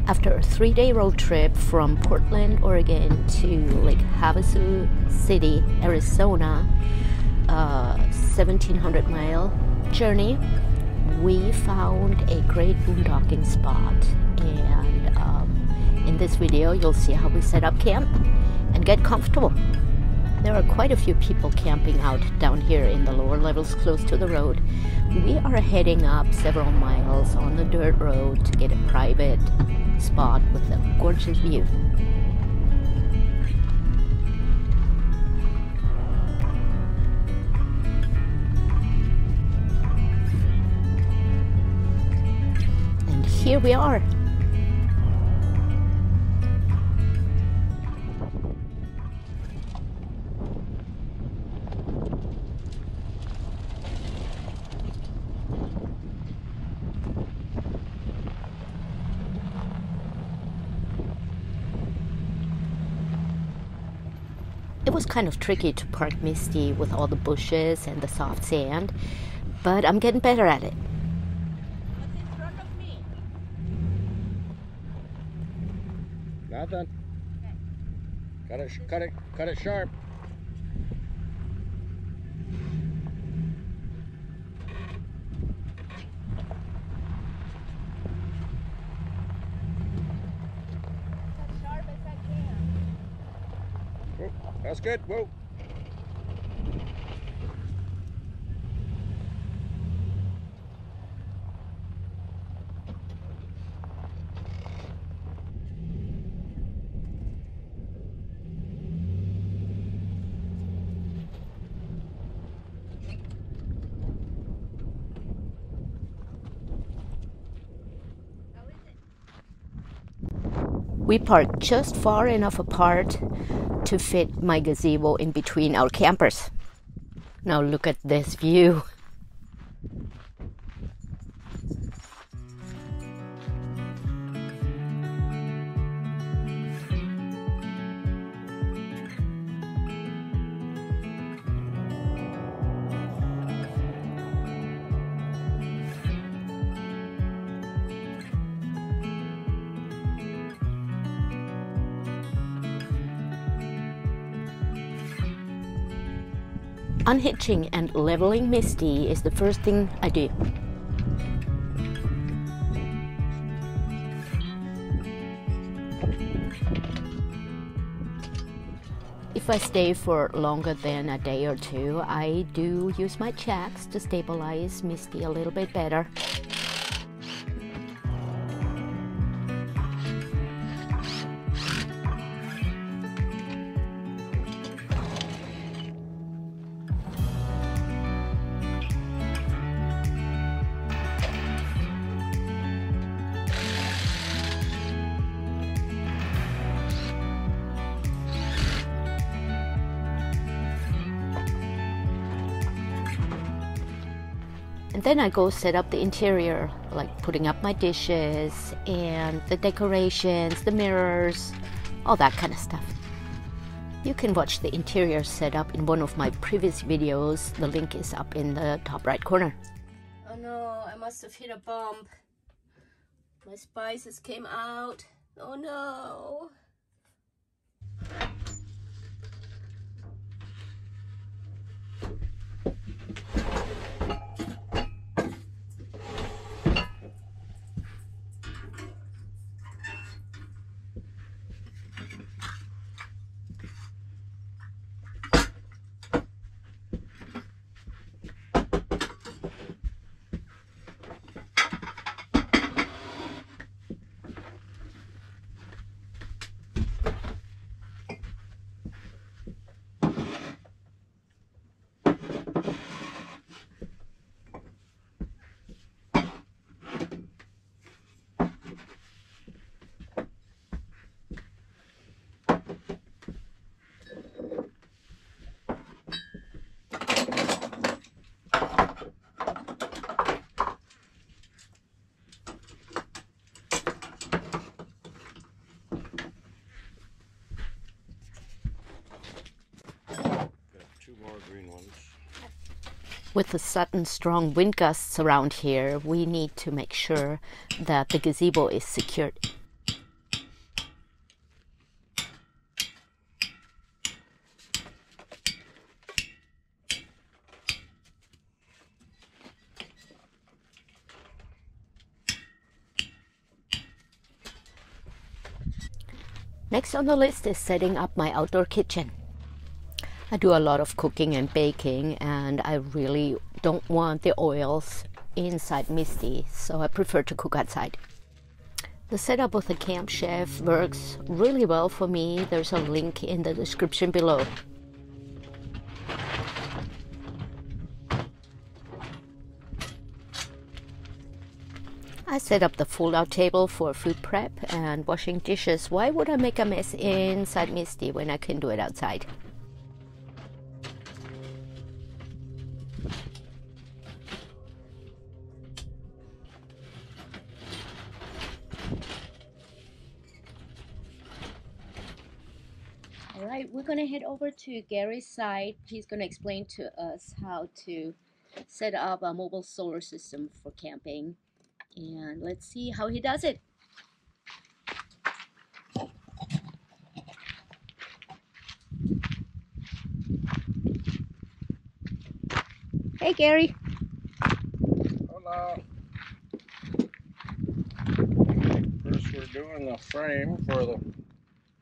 After a 3-day road trip from Portland, Oregon to Lake Havasu City, Arizona, 1,700-mile journey, we found a great boondocking spot. And in this video, you'll see how we set up camp and get comfortable. There are quite a few people camping out down here in the lower levels close to the road. We are heading up several miles on the dirt road to get a private spot with a gorgeous view. And here we are. It was kind of tricky to park Misty with all the bushes and the soft sand, but I'm getting better at it. What's in front of me? Nothing. Okay. Cut it sharp. As sharp as I can. Whoa, that's good. Whoa. We parked just far enough apart to fit my gazebo in between our campers. Now look at this view. Unhitching and leveling Misty is the first thing I do. If I stay for longer than a day or two, I do use my jacks to stabilize Misty a little bit better. And then I go set up the interior, like putting up my dishes and the decorations, the mirrors, all that kind of stuff. You can watch the interior setup in one of my previous videos. The link is up in the top right corner. Oh no, I must have hit a bump. My spices came out. Oh no. With the sudden strong wind gusts around here, we need to make sure that the gazebo is secured. Next on the list is setting up my outdoor kitchen. I do a lot of cooking and baking, and I really don't want the oils inside Misty, so I prefer to cook outside. The setup with the CampChef works really well for me. There's a link in the description below. I set up the fold-out table for food prep and washing dishes. Why would I make a mess inside Misty when I can do it outside? All right, we're gonna head over to Gary's site. He's gonna explain to us how to set up a mobile solar system for camping. And let's see how he does it. Hey, Gary. Hola. First, we're doing the frame for the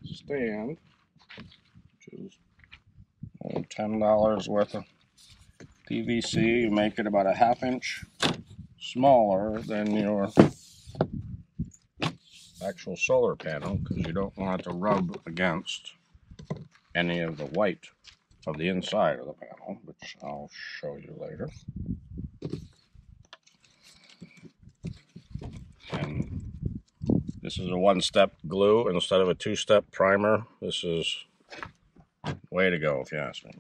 stand, which is $10 worth of PVC. You make it about a ½ inch smaller than your actual solar panel because you don't want it to rub against any of the white of the inside of the panel, which I'll show you later. And this is a one-step glue instead of a two-step primer. This is way to go, if you ask me.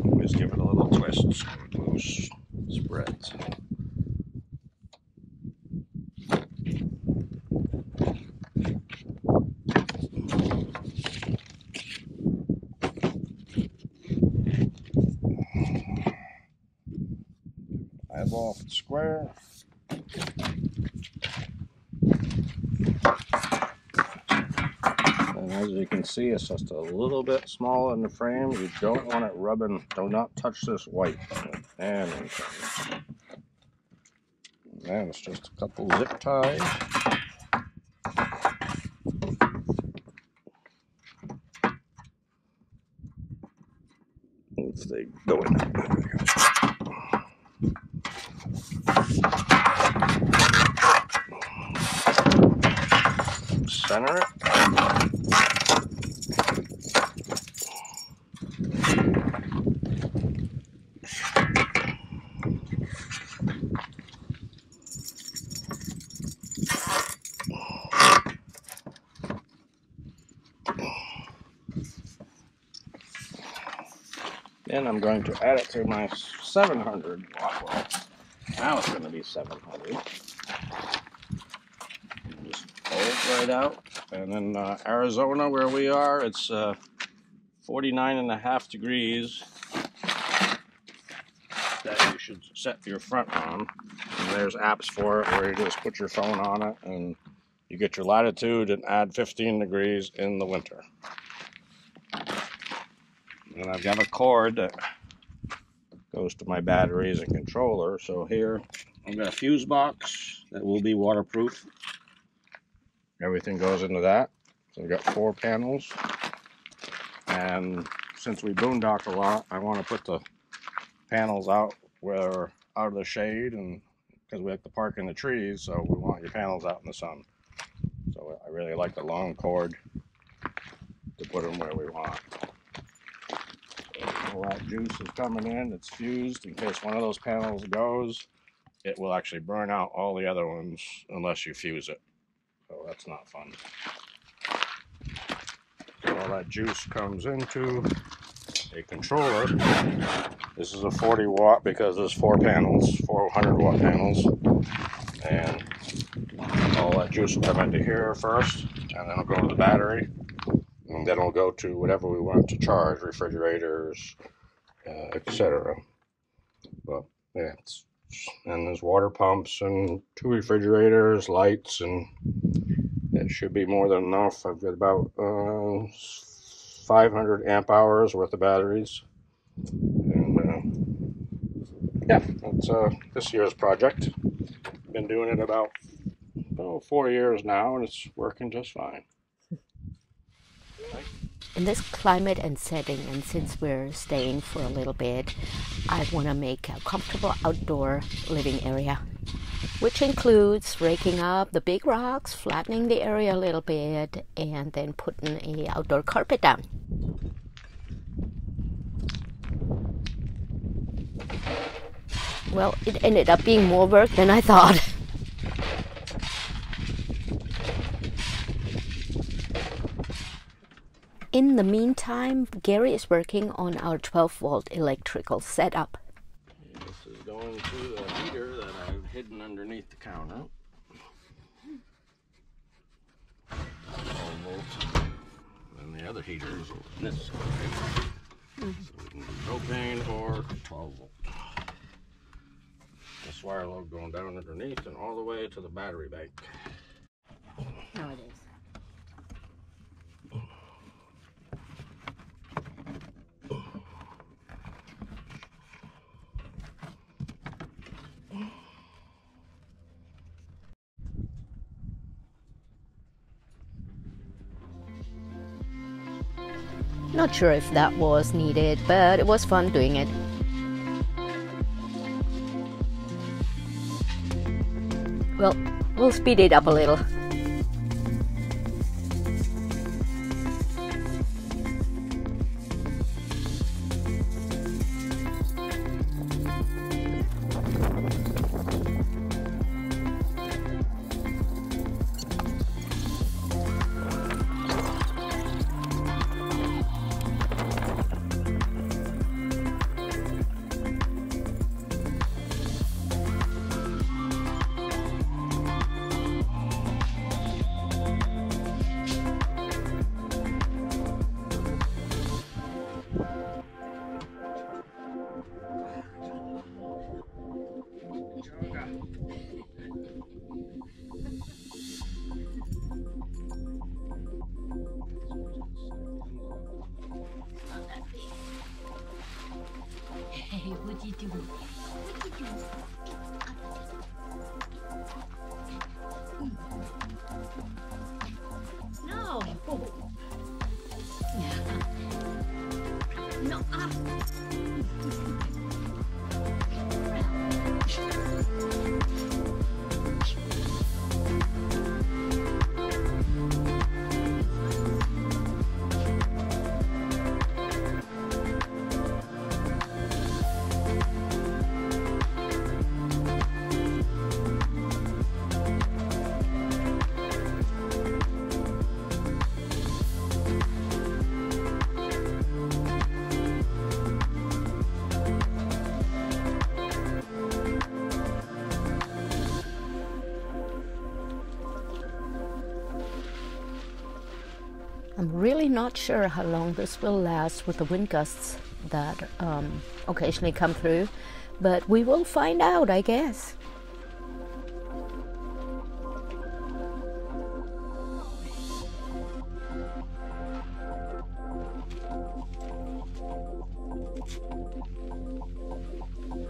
Always give it a little twist so the glue spreads. Eyeball square. And as you can see, it's just a little bit smaller in the frame. You don't want it rubbing. Do not touch this white. And then it's just a couple zip ties. If they go in there. Center it. Then I'm going to add it to my 700 watt. Well, now it's going to be 700. Just pull it right out. And then Arizona, where we are, it's 49.5 degrees that you should set your front on. And there's apps for it where you just put your phone on it and you get your latitude and add 15 degrees in the winter. And I've got a cord that goes to my batteries and controller. So here I've got a fuse box that will be waterproof. Everything goes into that. So I've got 4 panels. And since we boondock a lot, I want to put the panels out where out of the shade, and because we like to park in the trees, so we want your panels out in the sun. So I really like the long cord to put them where we want. All that juice is coming in. It's fused in case one of those panels goes. It will actually burn out all the other ones unless you fuse it. So that's not fun. So all that juice comes into a controller. This is a 40 watt because there's 4 panels, 400 watt panels. And all that juice will come into here first, and then it'll go to the battery. And then it'll go to whatever we want to charge, refrigerators, etc. But yeah, and there's water pumps and 2 refrigerators, lights, and it should be more than enough. I've got about 500 amp hours worth of batteries. And yeah, that's this year's project. Been doing it about 4 years now, and it's working just fine. In this climate and setting, and since we're staying for a little bit, I want to make a comfortable outdoor living area, which includes raking up the big rocks, flattening the area a little bit, and then putting a outdoor carpet down. Well, it ended up being more work than I thought. In the meantime, Gary is working on our 12-volt electrical setup. This is going to the heater that I've hidden underneath the counter. 12 volts. And the other heater is in this side. So we can do propane or 12 volt. This wire load going down underneath and all the way to the battery bank. Now it is. Not sure if that was needed, but it was fun doing it. Well, we'll speed it up a little. Hey, what you doing? What you doing? No. No. I'm really not sure how long this will last with the wind gusts that occasionally come through, but we will find out, I guess.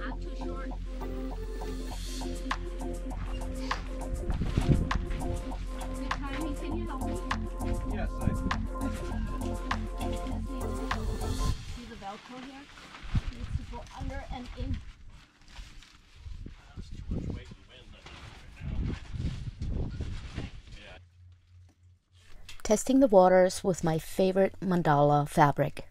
I'm too short. Good timing, can you help me? Yes, See the Velcro here? Needs to go under and in. That's too much weight and wind right now. Yeah. Testing the waters with my favorite mandala fabric.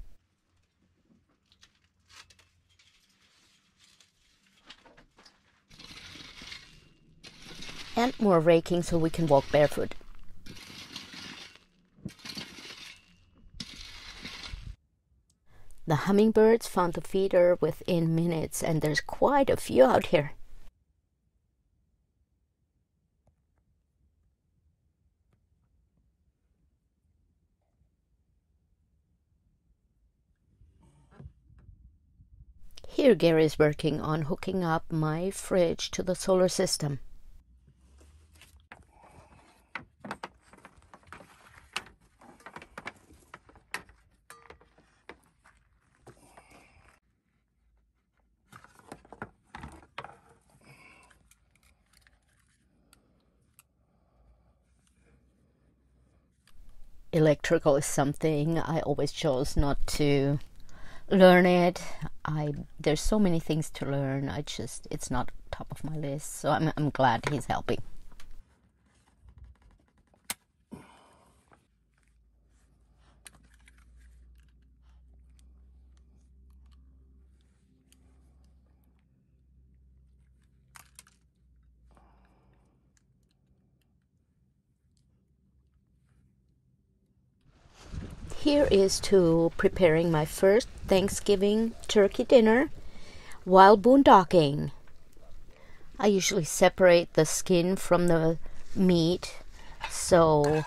And more raking so we can walk barefoot. The hummingbirds found the feeder within minutes, and there's quite a few out here. Here Gary's working on hooking up my fridge to the solar system. electrical is something I always chose not to learn it. There's so many things to learn. It's not top of my list. So I'm glad he's helping. Here is to preparing my first Thanksgiving turkey dinner while boondocking. I usually separate the skin from the meat so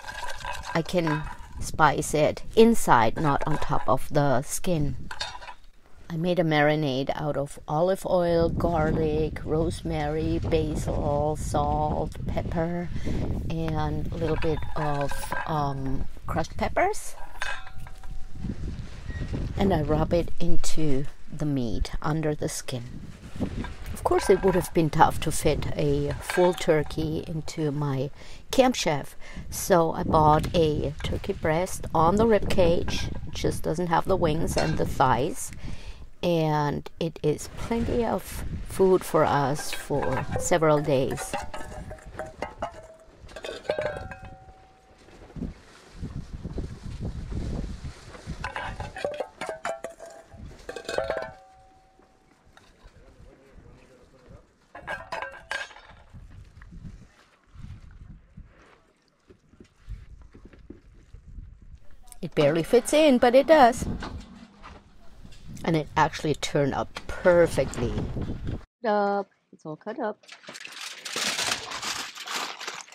I can spice it inside, not on top of the skin. I made a marinade out of olive oil, garlic, rosemary, basil, salt, pepper, and a little bit of crushed peppers. And I rub it into the meat under the skin. Of course, it would have been tough to fit a full turkey into my CampChef, so I bought a turkey breast on the rib cage. It just doesn't have the wings and the thighs, and it is plenty of food for us for several days. It barely fits in, but it does. And it actually turned out perfectly. It's all cut up.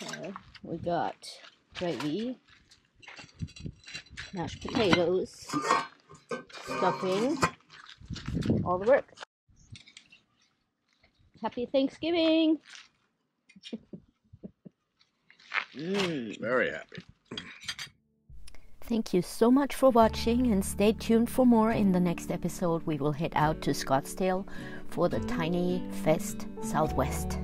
Okay, we got gravy, mashed potatoes, stuffing, all the works. Happy Thanksgiving! Very happy. Thank you so much for watching, and stay tuned for more. In the next episode we will head out to Scottsdale for the Tiny Fest Southwest.